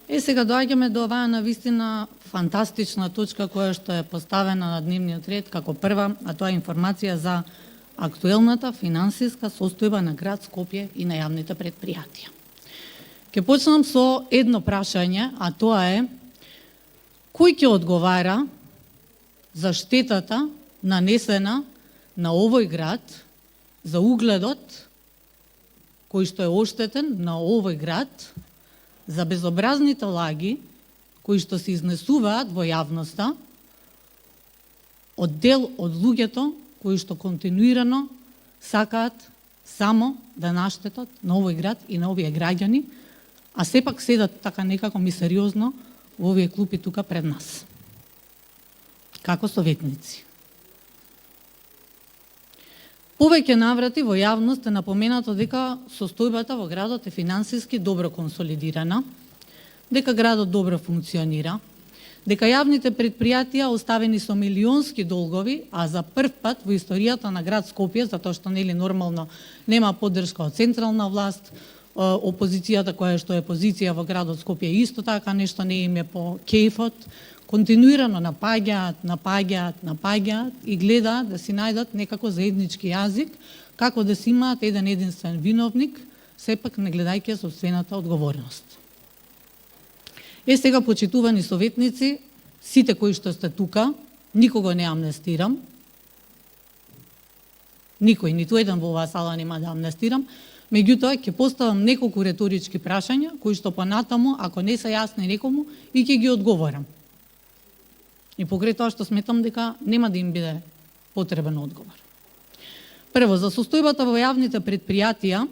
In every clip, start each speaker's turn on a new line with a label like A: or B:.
A: Сега доаѓаме до оваа навистина фантастична точка која што е поставена на дневниот ред како прва, а тоа е информација за актуелната финансиска состојба на град Скопје и на јавните предпријатија. Ќе почнам со едно прашање, а тоа е кој ќе одговара за штетата нанесена на овој град, за угледот кој што е оштетен на овој град, за безобразните лаги кои што се изнесуваат во јавноста од дел од луѓето кои што континуирано сакаат само да наштетат на овој град и на овие граѓани, а сепак седат така некако мистериозно во овие клупи тука пред нас, како советници. Повеќе наврати во јавност е напоменато дека состојбата во градот е финансиски добро консолидирана, дека градот добро функционира, дека јавните предпријатија оставени со милионски долгови, а за прв пат во историјата на град Скопје, затоа што нели нормално нема поддршка од централна власт, опозицијата која што е позиција во градот Скопје исто така нешто не им е по кејфот, континуирано напаѓаат и гледаат да си најдат некако заеднички јазик, како да си имаат еден единствен виновник, сепак не гледајќи сопствената одговорност. Сега, почитувани советници, сите кои што сте тука, никого не амнестирам, никој, ниту еден во оваа сала нема да амнестирам, меѓутоа ќе поставам неколку реторички прашања, кои што понатаму, ако не се јасни некому, и ќе ги одговорам. И покрај тоа што сметам дека нема да им биде потребен одговор. Прво, за состојбата во јавните предпријатија,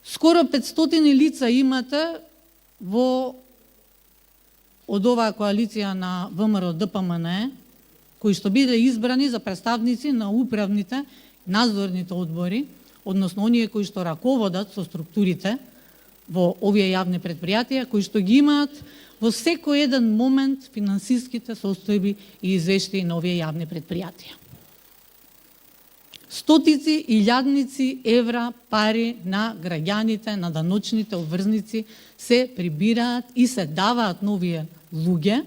A: скоро 500 лица имате од оваа коалиција на ВМРО ДПМН, кои што биде избрани за представници на управните, надзорните одбори, односно оние кои што раководат со структурите во овие јавни предпријатија, кои што ги имаат во секој еден момент финансиските состојби и извештаи на овие јавни предпријатија. Стотици илјадници евра пари на граѓаните, на даночните обврзници се прибираат и се даваат на овие луѓе.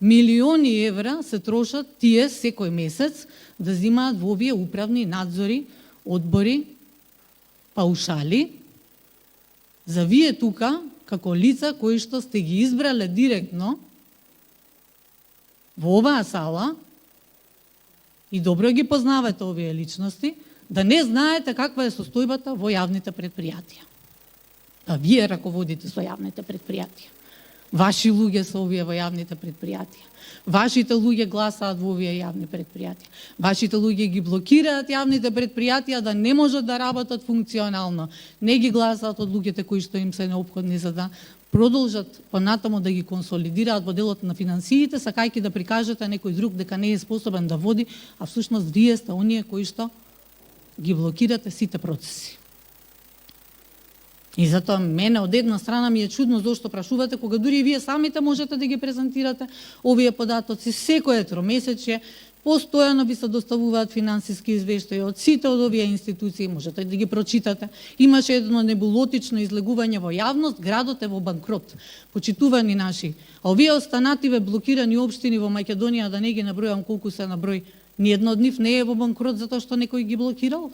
A: Милиони евра се трошат тие секој месец да земаат во овие управни надзори, одбори, паушали, за вие тука, како лица кои што сте ги избрале директно во оваа сала и добро ги познавате овие личности, да не знаете каква е состојбата во јавните предпријатија. А вие раководите со јавните предпријатија. Ваши луѓе се овие во јавните предпријатија. Вашите луѓе гласаат во овие јавни предпријатија. Вашите луѓе ги блокираат јавните предпријатија да не можат да работат функционално. Не ги гласаат од луѓето кои што им се неопходни за да продолжат понатаму да ги консолидираат во делот на финансиите, сакајќи да прикажете некој друг дека не е способен да води, а всушност вие сте оние кои што ги блокирате сите процеси. И затоа мене од една страна ми е чудно зошто прашувате, кога дури и вие самите можете да ги презентирате овие податоци, секое тромесечје, постојано ви се доставуваат финансиски извештаи од сите од овие институции, можете да ги прочитате. Имаше едно небулотично излегување во јавност, градот е во банкрот. Почитувани наши, а овие останативе блокирани општини во Македонија, да не ги набројам колку се на број, ниедно од нив не е во банкрот затоа што некој ги блокирал.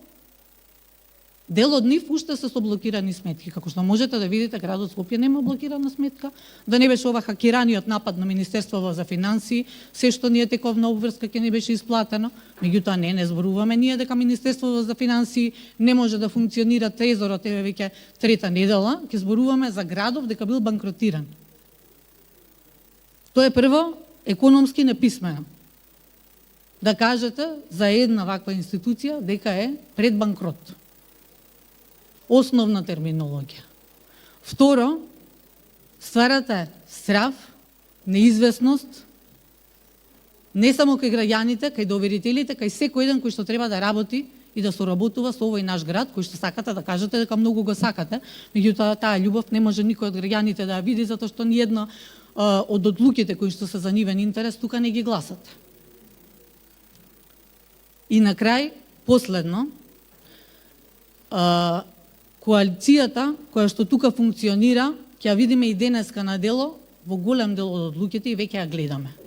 A: Дел од нив уште се со блокирани сметки. Како што можете да видите, градот Скопје нема блокирана сметка. Да не беше ова хакираниот напад на Министерството за финансии, се што ние тековна обврска ќе не беше исплатено. Меѓутоа не зборуваме ние дека Министерството за финансии не може да функционира, трезорот е веќе трета недела, ќе зборуваме за градов дека бил банкротиран. Тоа е прво економски неписмено. Да кажете за една ваква институција дека е пред банкрот. Основна терминологија. Второ, стварате страв, неизвестност, не само кај граѓаните, кај доверителите, кај секој еден кој што треба да работи и да соработува со овој наш град, кој што сакате да кажете дека многу го сакате, меѓутоа таа љубов не може никој од граѓаните да ја види, затоа што ниедна од одлуките кои што се за нивен интерес тука не ги гласате. И на крај, последно, коалицијата која што тука функционира, ќе ја видиме и денеска на дело во голем дел од одлуките и веќе ја гледаме.